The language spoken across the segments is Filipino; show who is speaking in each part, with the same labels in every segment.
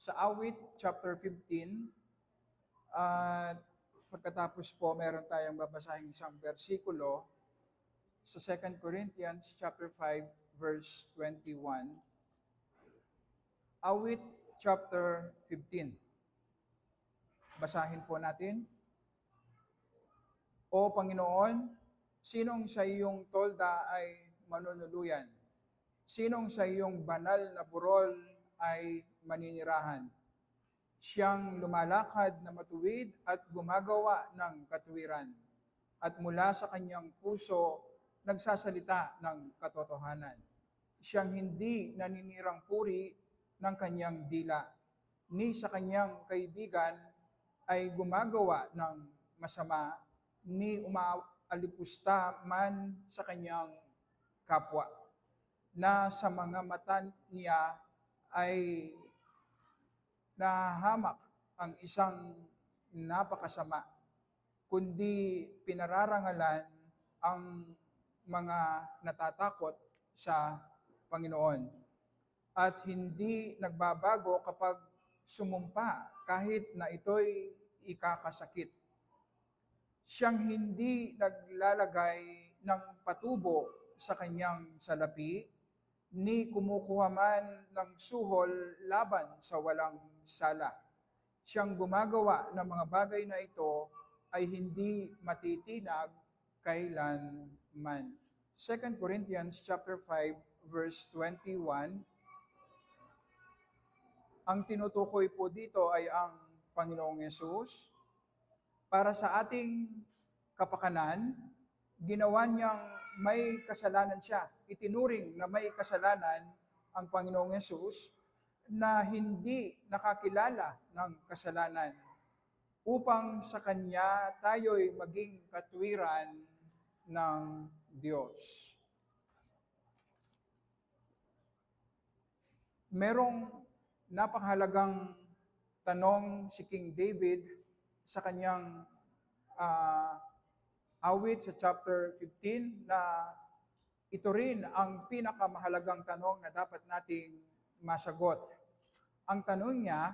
Speaker 1: Sa Awit chapter 15, at pagkatapos po meron tayong babasahin isang bersikulo sa 2 Corinthians chapter 5 verse 21. Awit chapter 15. Basahin po natin. O Panginoon, sinong sa iyong tolda ay manunuluyan? Sinong sa iyong banal na burol ay maninirahan? Siyang lumalakad na matuwid at gumagawa ng katuwiran. At mula sa kanyang puso, nagsasalita ng katotohanan. Siyang hindi naninirang puri ng kanyang dila, ni sa kanyang kaibigan ay gumagawa ng masama, ni umaalipusta man sa kanyang kapwa, na sa mga mata niya ay nahahamak ang isang napakasama, kundi pinararangalan ang mga natatakot sa Panginoon at hindi nagbabago kapag sumumpa kahit na ito'y ikakasakit. Siyang hindi naglalagay ng patubo sa kanyang salapi, ni kumukuha man ng suhol laban sa walang sala. Siyang gumagawa ng mga bagay na ito ay hindi matitinag kailanman. 2 Corinthians chapter 5 verse 21. Ang tinutukoy po dito ay ang Panginoong Yesus. Para sa ating kapakanan, ginawa niyang may kasalanan siya. Itinuring na may kasalanan ang Panginoong Yesus na hindi nakakilala ng kasalanan upang sa Kanya tayo'y maging katuwiran ng Diyos. Merong napakahalagang tanong si King David sa kanyang awit sa chapter 15 na ito rin ang pinakamahalagang tanong na dapat nating masagot. Ang tanong niya,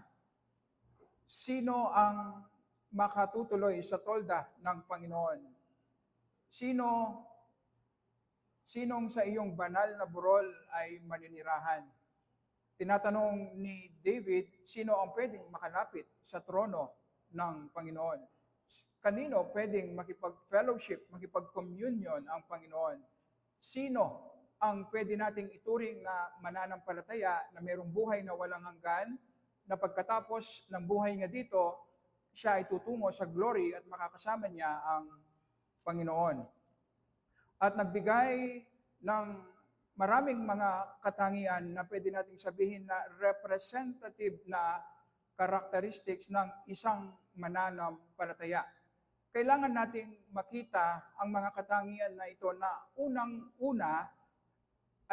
Speaker 1: sino ang makatutuloy sa tolda ng Panginoon? Sinong sa iyong banal na burol ay maninirahan? Tinatanong ni David, sino ang pwedeng makalapit sa trono ng Panginoon? Kanino pwedeng makipag-fellowship, makipag-communion ang Panginoon? Sino ang pwede nating ituring na mananampalataya na mayroong buhay na walang hanggan, na pagkatapos ng buhay nga dito, siya ay tutungo sa glory at makakasama niya ang Panginoon. At nagbigay ng maraming mga katangian na pwede nating sabihin na representative na characteristics ng isang mananampalataya. Kailangan nating makita ang mga katangian na ito na unang-una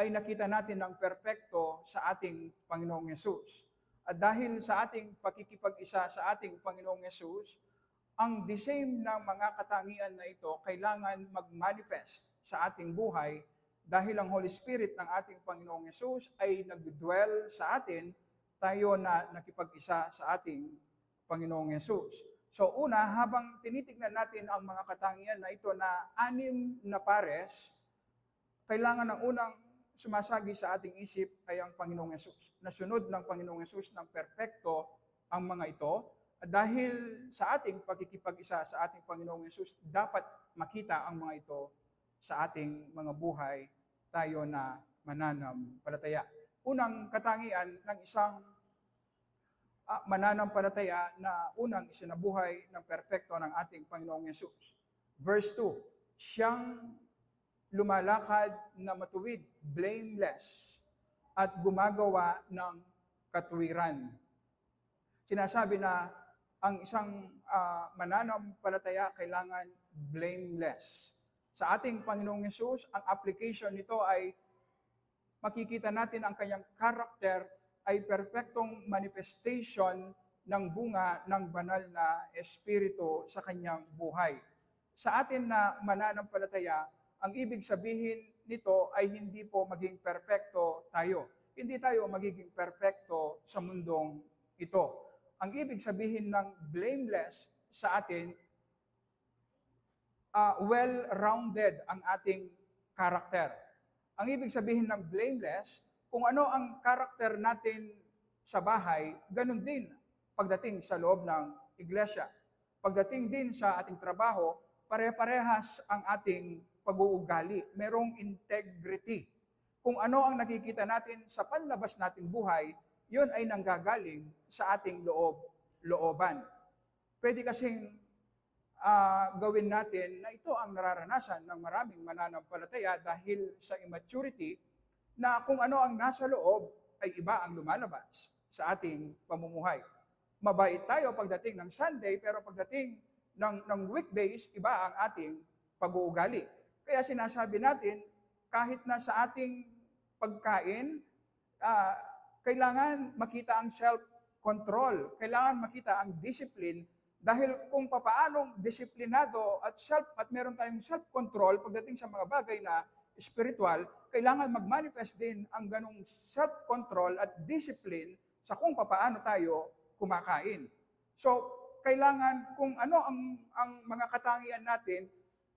Speaker 1: ay nakita natin ng perpekto sa ating Panginoong Yesus. At dahil sa ating pakikipag-isa sa ating Panginoong Yesus, ang the same na mga katangian na ito kailangan mag-manifest sa ating buhay dahil ang Holy Spirit ng ating Panginoong Yesus ay nag-dwell sa atin, tayo na nakipag-isa sa ating Panginoong Yesus. So una, habang tinitignan natin ang mga katangian na ito na 6 na pares, kailangan ng unang sumasagi sa ating isip ay ang Panginoong Yesus. Nasunod ng Panginoong Yesus ng perpekto ang mga ito. At dahil sa ating pagkikipag-isa sa ating Panginoong Yesus, dapat makita ang mga ito sa ating mga buhay, tayo na mananampalataya. Unang katangian ng isang mananampalataya na unang isinabuhay ng perpekto ng ating Panginoong Yesus. Verse 2, siyang lumalakad na matuwid, blameless, at gumagawa ng katuwiran. Sinasabi na ang isang mananampalataya kailangan blameless. Sa ating Panginoong Yesus, ang application nito ay makikita natin ang kanyang karakter ay perpektong manifestation ng bunga ng banal na espiritu sa kanyang buhay. Sa atin na mananampalataya, ang ibig sabihin nito ay hindi po maging perpekto tayo. Hindi tayo magiging perpekto sa mundong ito. Ang ibig sabihin ng blameless sa atin, well-rounded ang ating karakter. Ang ibig sabihin ng blameless, kung ano ang karakter natin sa bahay, ganun din pagdating sa loob ng iglesia. Pagdating din sa ating trabaho, pare-parehas ang ating pag-uugali. Merong integrity. Kung ano ang nakikita natin sa panlabas nating buhay, yun ay nanggagaling sa ating looban. Pwede kasing gawin natin na ito ang nararanasan ng maraming mananampalataya dahil sa immaturity na kung ano ang nasa loob ay iba ang lumalabas sa ating pamumuhay. Mabait tayo pagdating ng Sunday, pero pagdating ng weekdays, iba ang ating pag-uugali. Kaya sinasabi natin, kahit na sa ating pagkain, kailangan makita ang self-control, kailangan makita ang discipline, dahil kung papaanong disiplinado at meron tayong self-control pagdating sa mga bagay na spiritual, kailangan mag-manifest din ang ganong self-control at discipline sa kung papaano tayo kumakain. So, kailangan kung ano ang mga katangian natin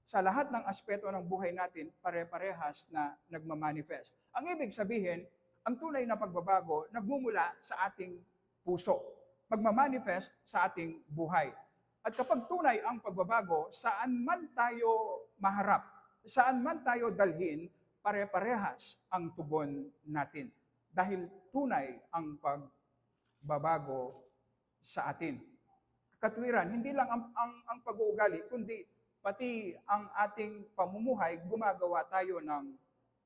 Speaker 1: sa lahat ng aspeto ng buhay natin, pare-parehas na nagmamanifest. Ang ibig sabihin, ang tunay na pagbabago nagmumula sa ating puso, magmamanifest sa ating buhay. At kapag tunay ang pagbabago, saan man tayo maharap, saan man tayo dalhin, pare-parehas ang tugon natin. Dahil tunay ang pagbabago sa atin. Katwiran, hindi lang ang pag-uugali, kundi pati ang ating pamumuhay, gumagawa tayo ng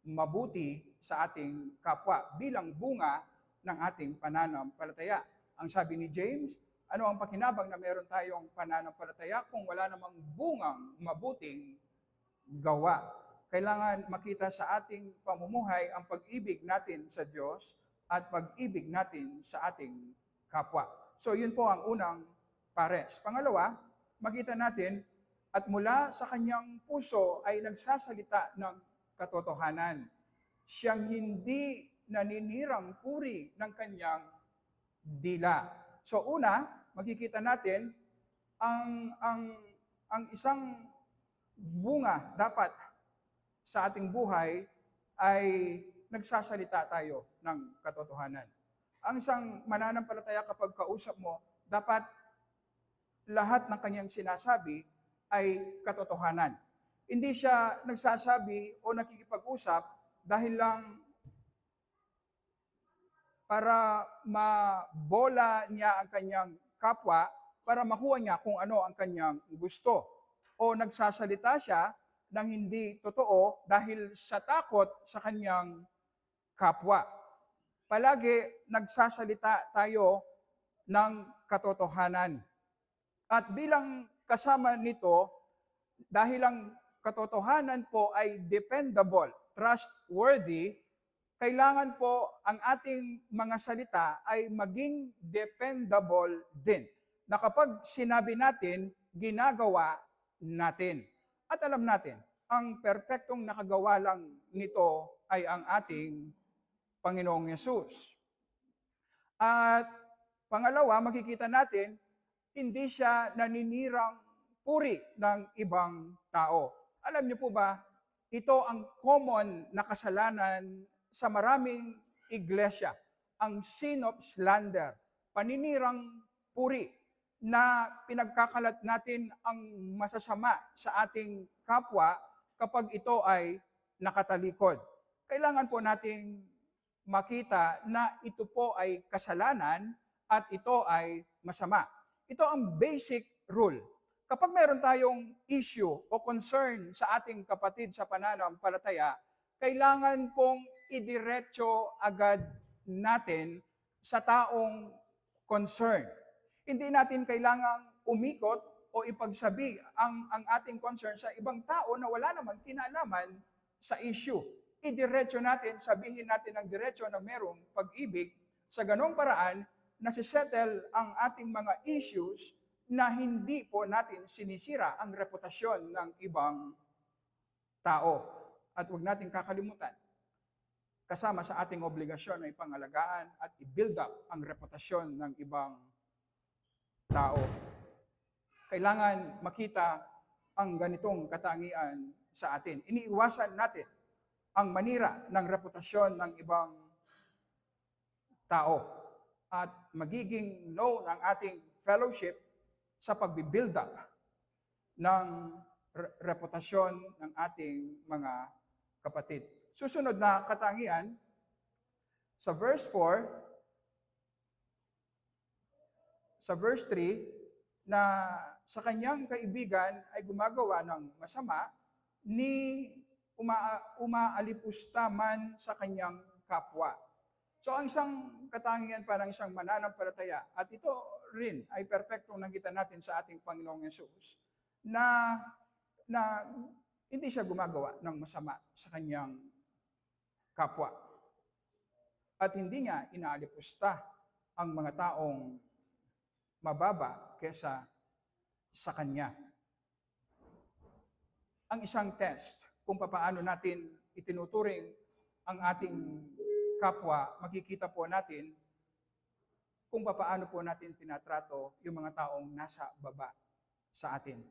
Speaker 1: mabuti sa ating kapwa bilang bunga ng ating pananampalataya. Ang sabi ni James, ano ang pakinabang na meron tayong pananampalataya kung wala namang bungang mabuting gawa? Kailangan makita sa ating pamumuhay ang pag-ibig natin sa Diyos at pag-ibig natin sa ating kapwa. So yun po ang unang pares. Pangalawa, makita natin at mula sa kanyang puso ay nagsasalita ng katotohanan. Siyang hindi naninirang puri ng kanyang dila. So una, makikita natin ang isang bunga dapat sa ating buhay ay nagsasalita tayo ng katotohanan. Ang isang mananampalataya kapag kausap mo, dapat lahat ng kanyang sinasabi ay katotohanan. Hindi siya nagsasabi o nakikipag-usap dahil lang para mabola niya ang kanyang kapwa, para makuha niya kung ano ang kanyang gusto. O nagsasalita siya ng hindi totoo dahil sa takot sa kanyang kapwa. Palagi nagsasalita tayo ng katotohanan. At bilang kasama nito, dahil ang katotohanan po ay dependable, trustworthy, kailangan po ang ating mga salita ay maging dependable din. Na kapag sinabi natin, ginagawa natin. At alam natin, ang perpektong nakagawa lang nito ay ang ating Panginoong Yesus. At pangalawa, makikita natin, hindi siya naninirang puri ng ibang tao. Alam niyo po ba, ito ang common na kasalanan sa maraming iglesia, ang sin of slander, paninirang puri, na pinagkakalat natin ang masasama sa ating kapwa kapag ito ay nakatalikod. Kailangan po nating makita na ito po ay kasalanan at ito ay masama. Ito ang basic rule. Kapag meron tayong issue o concern sa ating kapatid sa pananampalataya, kailangan pong idiretso agad natin sa taong concern. Hindi natin kailangang umikot o ipagsabi ang ating concern sa ibang tao na wala namang kinalaman sa issue. Idiretso natin, sabihin natin ng diretso na merong pag-ibig, sa ganong paraan, nasisettle ang ating mga issues na hindi po natin sinisira ang reputasyon ng ibang tao. At huwag natin kakalimutan, kasama sa ating obligasyon ay pangalagaan at i-build up ang reputasyon ng ibang tao. Kailangan makita ang ganitong katangian sa atin. Iniiwasan natin ang manira ng reputasyon ng ibang tao at magiging known ang ating fellowship sa pagbibuild up ng reputasyon ng ating mga kapatid. Susunod na katangian, sa verse 4, sa verse 3, na sa kanyang kaibigan ay gumagawa ng masama, ni umaalipusta man sa kanyang kapwa. So ang isang katangian pa ng isang mananampalataya, at ito rin ay perpektong nakita natin sa ating Panginoong Yesus, na hindi siya gumagawa ng masama sa kanyang kapwa. At hindi niya inaalipusta ang mga taong mababa kesa sa kanya. Ang isang test kung paano natin itinuturing ang ating kapwa, makikita po natin kung paano po natin tinatrato yung mga taong nasa baba sa atin.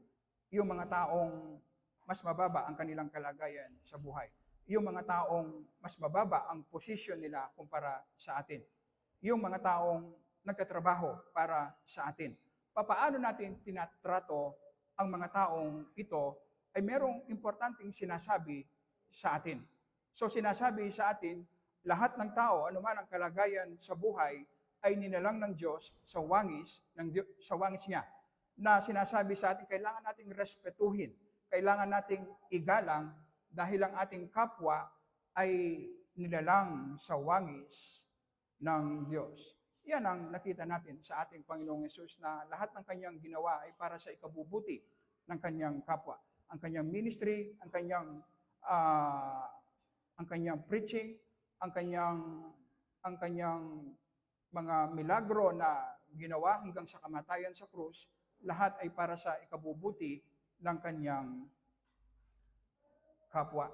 Speaker 1: Yung mga taong mas mababa ang kanilang kalagayan sa buhay. Yung mga taong mas mababa ang posisyon nila kumpara sa atin. Yung mga taong nagtatrabaho para sa atin. Paano natin tinatrato ang mga taong ito ay merong importanteng sinasabi sa atin. So sinasabi sa atin, lahat ng tao, anuman ang kalagayan sa buhay, ay nilalang ng Diyos sa wangis niya. Na sinasabi sa atin, kailangan nating respetuhin, kailangan nating igalang dahil ang ating kapwa ay nilalang sa wangis ng Diyos. Yan ang nakita natin sa ating Panginoong Yesus na lahat ng kanyang ginawa ay para sa ikabubuti ng kanyang kapwa. Ang kanyang ministry, ang kanyang preaching, ang kanyang mga milagro na ginawa hanggang sa kamatayan sa krus, lahat ay para sa ikabubuti ng kanyang kapwa.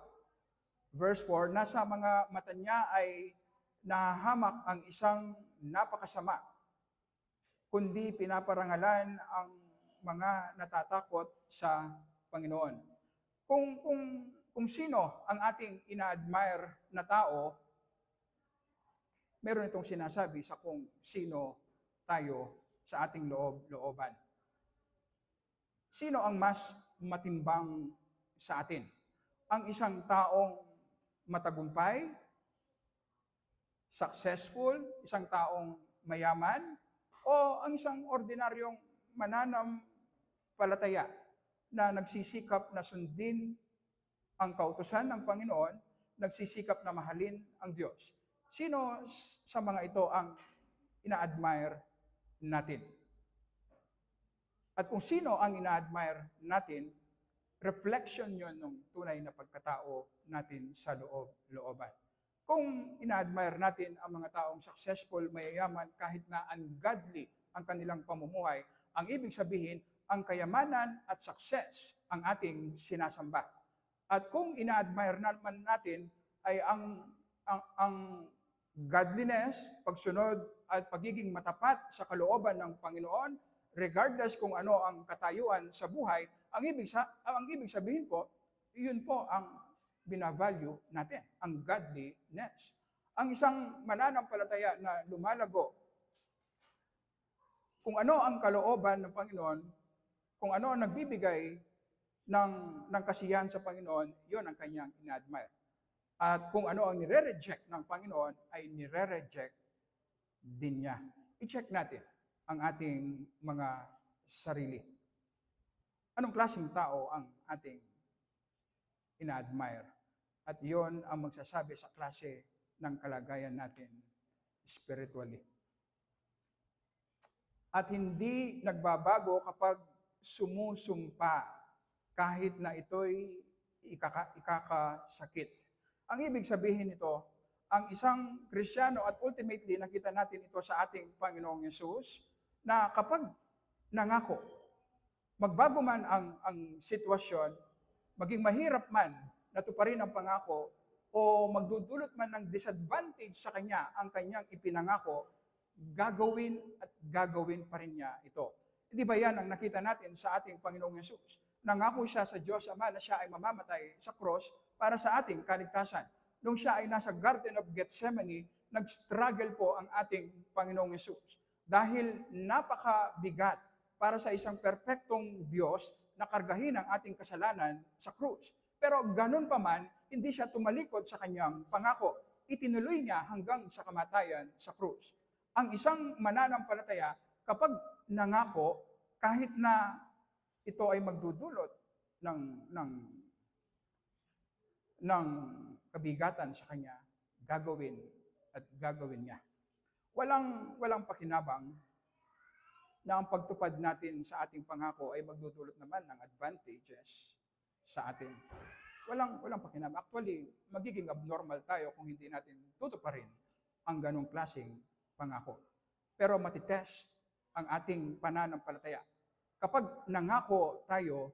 Speaker 1: Verse 4, nasa mga mata niya ay nahahamak ang isang napakasama, kundi pinaparangalan ang mga natatakot sa Panginoon. Kung sino ang ating ina-admire na tao, meron itong sinasabi sa kung sino tayo sa ating looban. Sino ang mas matimbang sa atin? Ang isang taong matagumpay, successful, isang taong mayaman, o ang isang ordinaryong mananampalataya na nagsisikap na sundin ang kautusan ng Panginoon, nagsisikap na mahalin ang Diyos. Sino sa mga ito ang ina-admire natin? At kung sino ang ina-admire natin, reflection yun ng tunay na pagkatao natin sa looban. Kung ina-admire natin ang mga taong successful, mayayaman, kahit na ungodly ang kanilang pamumuhay, ang ibig sabihin, ang kayamanan at success ang ating sinasamba. At kung ina-admire naman natin ay ang godliness, pagsunod at pagiging matapat sa kalooban ng Panginoon, regardless kung ano ang katayuan sa buhay, ang ibig sabihin po, yun po ang binavalue natin, ang godliness. Ang isang mananampalataya na lumalago, kung ano ang kalooban ng Panginoon, kung ano ang nagbibigay ng kasiyahan sa Panginoon, yun ang kanyang ina-admire. At kung ano ang nire-reject ng Panginoon, ay nire-reject din niya. I-check natin ang ating mga sarili. Anong klaseng tao ang ating ina-admire? At yon ang magsasabi sa klase ng kalagayan natin spiritually. At hindi nagbabago kapag sumusumpa kahit na ito'y ikakasakit. Ang ibig sabihin nito, ang isang Kristiyano at ultimately nakita natin ito sa ating Panginoong Yesus, na kapag nangako, magbago man ang sitwasyon, maging mahirap man natuparin ang pangako, o magdudulot man ng disadvantage sa kanya ang kanyang ipinangako, gagawin at gagawin pa rin niya ito. Hindi ba yan ang nakita natin sa ating Panginoong Yesus? Nangako siya sa Diyos Ama na siya ay mamamatay sa cross para sa ating kaligtasan. Nung siya ay nasa Garden of Gethsemane, nag-struggle po ang ating Panginoong Yesus. Dahil napakabigat para sa isang perpektong Diyos na kargahin ang ating kasalanan sa krus. Pero ganun pa man, hindi siya tumalikod sa kanyang pangako. Itinuloy niya hanggang sa kamatayan sa krus. Ang isang mananampalataya, kapag nangako, kahit na ito ay magdudulot ng kabigatan sa kanya, gagawin at gagawin niya. Walang pakinabang na ang pagtupad natin sa ating pangako ay magdudulot naman ng advantages sa atin. Walang pakinabang. Actually, magiging abnormal tayo kung hindi natin tutuparin ang ganong klaseng pangako. Pero matitest ang ating pananampalataya. Kapag nangako tayo,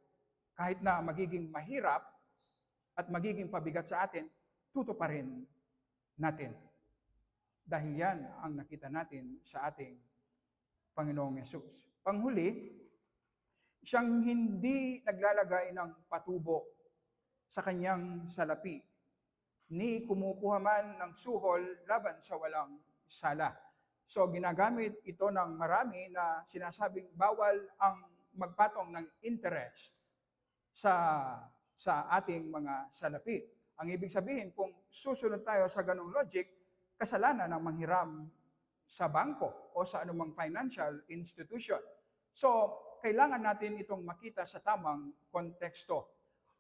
Speaker 1: kahit na magiging mahirap at magiging pabigat sa atin, tutuparin natin. Dahil yan ang nakita natin sa ating Panginoong Yesus. Panghuli, siyang hindi naglalagay ng patubo sa kanyang salapi, ni kumukuha man ng suhol laban sa walang sala. So ginagamit ito ng marami na sinasabing bawal ang magpatong ng interest sa ating mga salapi. Ang ibig sabihin, kung susunod tayo sa ganong logic, kasalanan ng manghiram sa bangko o sa anumang financial institution. So, kailangan natin itong makita sa tamang konteksto.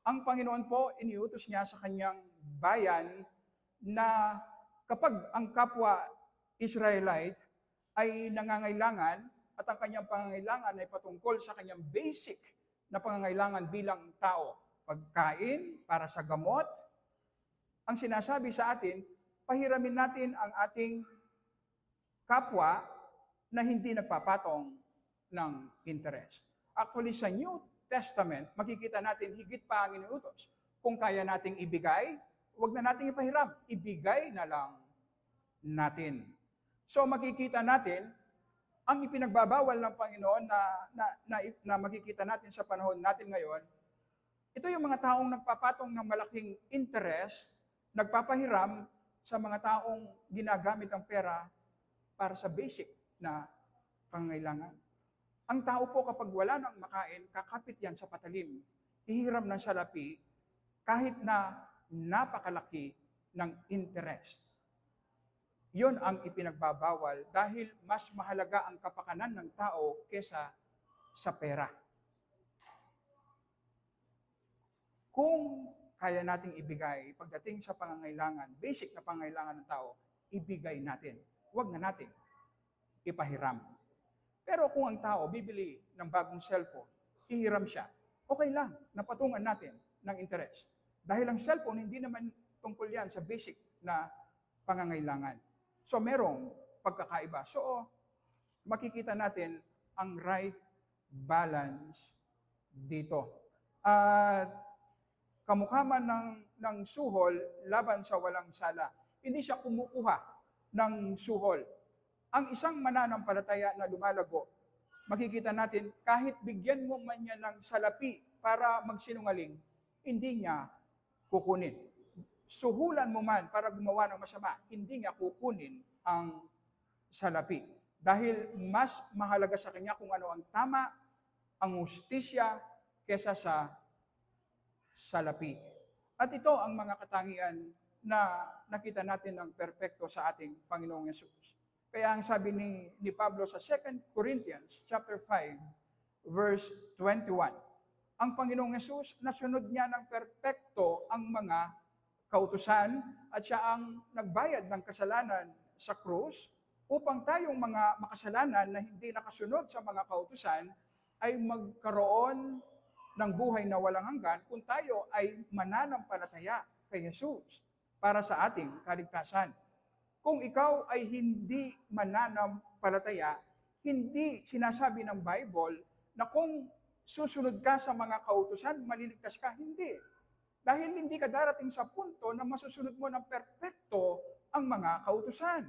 Speaker 1: Ang Panginoon po, iniutos niya sa kanyang bayan na kapag ang kapwa Israelite ay nangangailangan at ang kanyang pangangailangan ay patungkol sa kanyang basic na pangangailangan bilang tao, pagkain, para sa gamot, ang sinasabi sa atin, pahiramin natin ang ating kapwa na hindi nagpapatong ng interest. Actually, sa New Testament, makikita natin higit pa ang inuutos. Kung kaya nating ibigay, huwag na nating ipahiram. Ibigay na lang natin. So makikita natin, ang ipinagbabawal ng Panginoon na makikita natin sa panahon natin ngayon, ito yung mga taong nagpapatong ng malaking interest, nagpapahiram sa mga taong ginagamit ang pera para sa basic na pangangailangan. Ang tao po kapag wala nang makain, kakapit yan sa patalim, hihiram ng salapi kahit na napakalaki ng interest. Yon ang ipinagbabawal dahil mas mahalaga ang kapakanan ng tao kesa sa pera. Kung kaya nating ibigay pagdating sa pangangailangan, basic na pangangailangan ng tao, ibigay natin. Huwag na natin ipahiram. Pero kung ang tao bibili ng bagong cellphone, hihiram siya, okay lang, napatungan natin ng interest. Dahil ang cellphone, hindi naman tungkol yan sa basic na pangangailangan. So merong pagkakaiba. So makikita natin ang right balance dito. At kamukha man ng suhol laban sa walang sala. Hindi siya kumukuha ng suhol. Ang isang mananampalataya na lumalago, makikita natin kahit bigyan mo man niya ng salapi para magsinungaling, hindi niya kukunin. Suhulan mo man para gumawa ng masama, hindi niya kukunin ang salapi. Dahil mas mahalaga sa kanya kung ano ang tama, ang hustisya, kesa sa salapi. At ito ang mga katangian na nakita natin ng perpekto sa ating Panginoong Yesus. Kaya ang sabi ni Pablo sa 2 Corinthians chapter 5, verse 21, ang Panginoong Yesus, nasunod niya ng perpekto ang mga kautusan at siya ang nagbayad ng kasalanan sa krus upang tayong mga makasalanan na hindi nakasunod sa mga kautusan ay magkaroon ng buhay na walang hanggan kung tayo ay mananampalataya kay Jesus para sa ating kaligtasan. Kung ikaw ay hindi mananampalataya, hindi sinasabi ng Bible na kung susunod ka sa mga kautusan, maliligtas ka. Hindi. Dahil hindi ka darating sa punto na masusunod mo ng perpekto ang mga kautusan.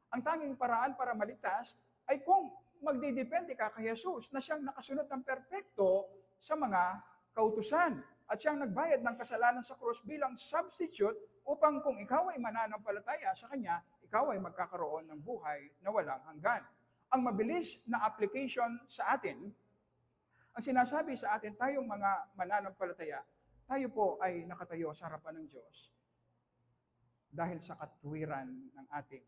Speaker 1: Ang tanging paraan para maligtas ay kung magdidepende ka kay Jesus na siyang nakasunod ng perpekto sa mga kautusan. At siyang nagbayad ng kasalanan sa krus bilang substitute upang kung ikaw ay mananampalataya sa Kanya, ikaw ay magkakaroon ng buhay na walang hanggan. Ang mabilis na application sa atin, ang sinasabi sa atin tayong mga mananampalataya, tayo po ay nakatayo sa harapan ng Diyos dahil sa katuwiran ng ating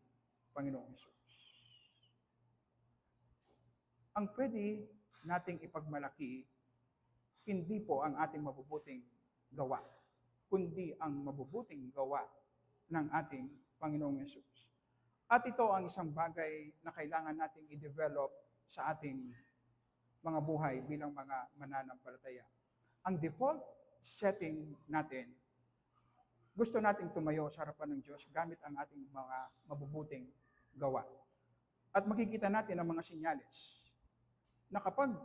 Speaker 1: Panginoong Hesus. Ang pwede nating ipagmalaki, hindi po ang ating mabubuting gawa, kundi ang mabubuting gawa ng ating Panginoong Hesus. At ito ang isang bagay na kailangan nating i-develop sa ating mga buhay bilang mga mananampalataya. Ang default setting natin, gusto nating tumayo sa harapan ng Diyos gamit ang ating mga mabubuting gawa. At makikita natin ang mga senyales na kapag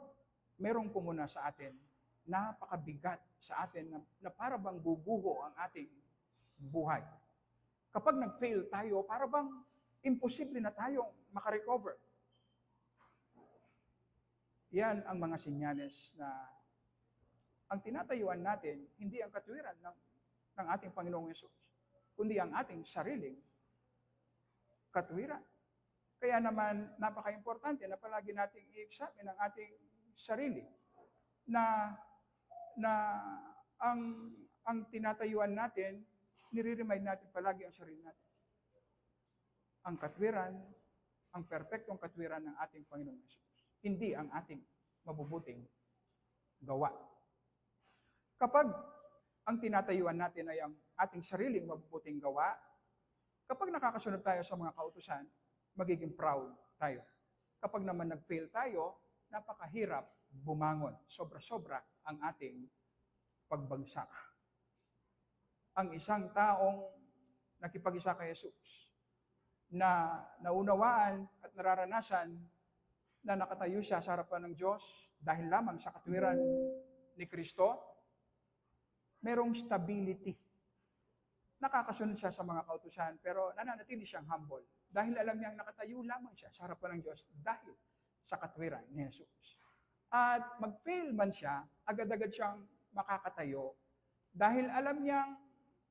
Speaker 1: merong pumuna sa atin, napakabigat sa atin na para bang guguho ang ating buhay. Kapag nag-fail tayo, para bang imposible na tayong makarecover. Yan ang mga senyales na ang tinatayuan natin, hindi ang katwiran ng ating Panginoong Hesus, kundi ang ating sariling katwiran. Kaya naman, napaka-importante na palagi nating i-examine ang ating sarili na ang tinatayuan natin, nire-remind natin palagi ang sarili natin. Ang katwiran, ang perpektong katwiran ng ating Panginoong Hesus, hindi ang ating mabubuting gawa. Kapag ang tinatayuan natin ay ang ating sariling mabubuting gawa, kapag nakakasunod tayo sa mga kautusan, magiging proud tayo. Kapag naman nag-fail tayo, napakahirap bumangon. Sobra-sobra ang ating pagbagsak. Ang isang taong nakipag-isa kay Jesus, na naunawaan at nararanasan na nakatayo siya sa harapan ng Diyos dahil lamang sa katwiran ni Kristo, merong stability. Nakakasunod siya sa mga kautusan, pero nananatili siyang humble. Dahil alam niyang nakatayo lamang siya sa harapan ng Diyos dahil sa katwiran ni Jesus. At mag-fail man siya, agad-agad siyang makakatayo dahil alam niyang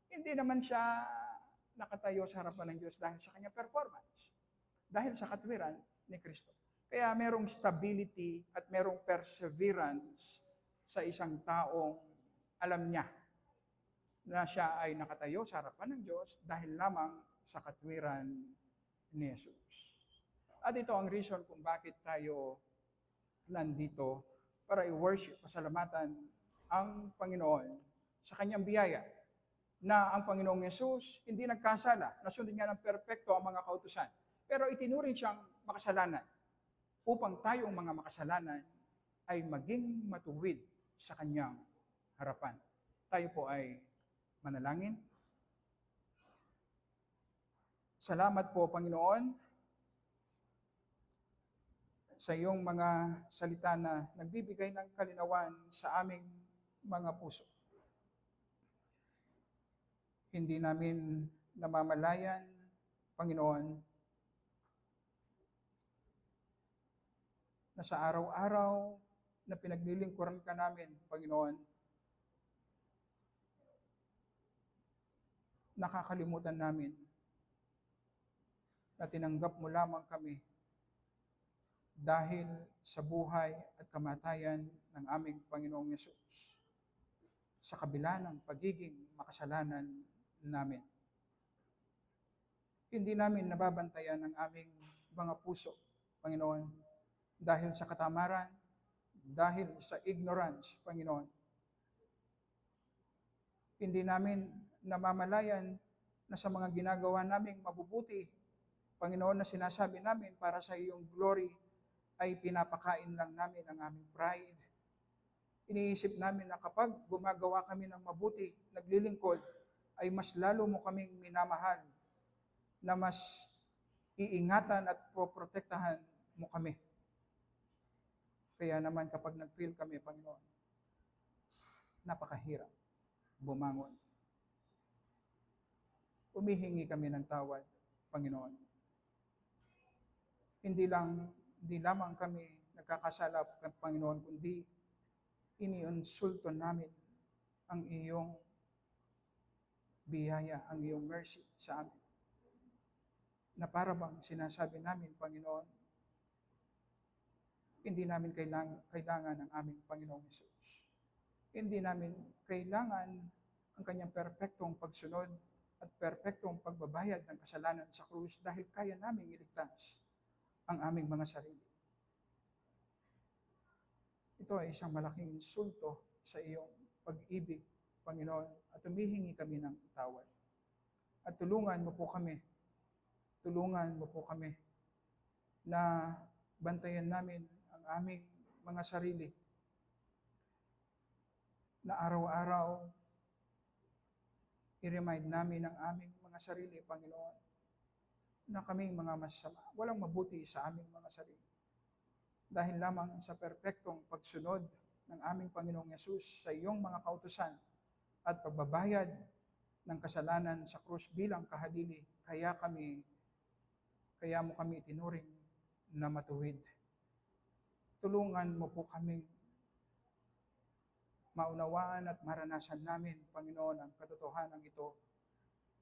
Speaker 1: hindi naman siya nakatayo sa harapan ng Diyos dahil sa kanyang performance. Dahil sa katwiran ni Kristo. Kaya merong stability at merong perseverance sa isang taong alam niya na siya ay nakatayo sa harapan ng Diyos dahil lamang sa katwiran ni Jesus. At ito ang reason kung bakit tayo nandito para i-worship, pasalamatan ang Panginoon sa kanyang biyaya na ang Panginoong Jesus hindi nagkasala, nasunod niya ng perpekto ang mga kautusan. Pero itinuring siyang makasalanan upang tayong mga makasalanan ay maging matuwid sa kanyang harapan. Tayo po ay manalangin. Salamat po, Panginoon, sa iyong mga salita na nagbibigay ng kalinawan sa aming mga puso. Hindi namin namamalayan, Panginoon, na sa araw-araw na pinaglilingkuran ka namin, Panginoon, nakakalimutan namin na tinanggap mo lamang kami dahil sa buhay at kamatayan ng aming Panginoong Yesus sa kabila ng pagiging makasalanan namin. Hindi namin nababantayan ang aming mga puso, Panginoon, dahil sa katamaran, dahil sa ignorance, Panginoon. Hindi namin namamalayan na sa mga ginagawa naming mabubuti, Panginoon, na sinasabi namin para sa iyong glory, ay pinapakain lang namin ang aming pride. Iniisip namin na kapag gumagawa kami ng mabuti, naglilingkod, ay mas lalo mo kaming minamahal, na mas iingatan at poprotektahan mo kami. Kaya naman kapag nag-feel kami, Panginoon, napakahirap. bumangon. Humihingi kami ng tawad, Panginoon. Hindi lamang kami nagkakasala, Panginoon, kundi iniinsulto namin ang iyong biyaya, ang iyong mercy sa amin. Na para bang sinasabi namin, Panginoon, hindi namin kailangan ng aming Panginoong Hesus. Hindi namin kailangan ang kanyang perpektong pagsunod at perpektong pagbabayad ng kasalanan sa krus dahil kaya naming iligtas ang aming mga sarili. Ito ay isang malaking insulto sa iyong pag-ibig, Panginoon, at humihingi kami ng tawad. At tulungan mo po kami na bantayan namin ang aming mga sarili na araw-araw i-remind namin ang aming mga sarili, Panginoon, na kaming mga masama, walang mabuti sa aming mga sarili. Dahil lamang sa perpektong pagsunod ng aming Panginoong Yesus sa iyong mga kautusan at pagbabayad ng kasalanan sa krus bilang kahadili, kaya mo kami itinuring na matuwid. Tulungan mo po kaming maunawaan at maranasan namin, Panginoon, ang katotohanan ito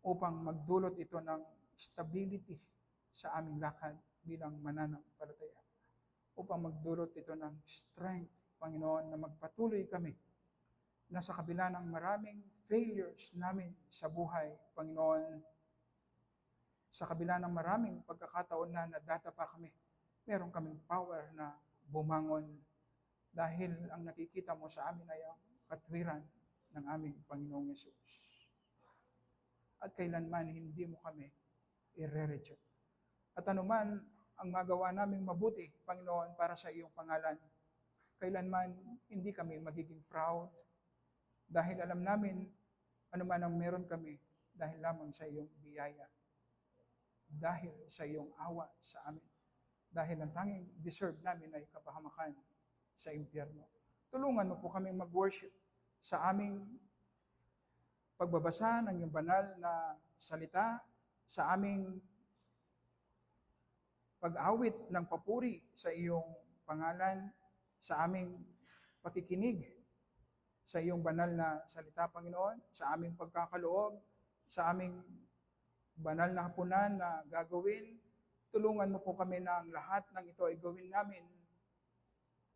Speaker 1: upang magdulot ito ng stability sa aming lakad bilang mananampalataya. Upang magdulot ito ng strength, Panginoon, na magpatuloy kami na sa kabila ng maraming failures namin sa buhay, Panginoon, sa kabila ng maraming pagkakataon na nadatapa kami, meron kaming power na bumangon dahil ang nakikita mo sa amin ay ang katwiran ng aming Panginoong Yesus. At kailanman hindi mo kami i-reject. At anuman ang magawa naming mabuti, Panginoon, para sa iyong pangalan, kailanman hindi kami magiging proud dahil alam namin anuman ang meron kami dahil lamang sa iyong biyaya, dahil sa iyong awa sa amin, dahil ang tanging deserve namin ay kapahamakan sa impyerno. Tulungan mo po kami mag-worship sa aming pagbabasa ng iyong banal na salita, sa aming pag-awit ng papuri sa iyong pangalan, sa aming pakikinig sa iyong banal na salita, Panginoon, sa aming pagkakaloob, sa aming banal na hapunan na gagawin. Tulungan mo po kami na ang lahat ng ito ay gawin namin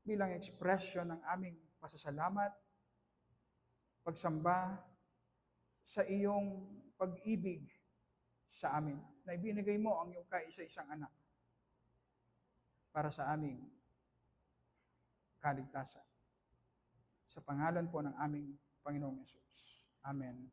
Speaker 1: bilang ekspresyon ng aming pasasalamat, pagsamba sa iyong pag-ibig sa amin, na ibinigay mo ang iyong kaisa-isang anak para sa aming kaligtasan. Sa pangalan po ng aming Panginoong Yesus. Amen.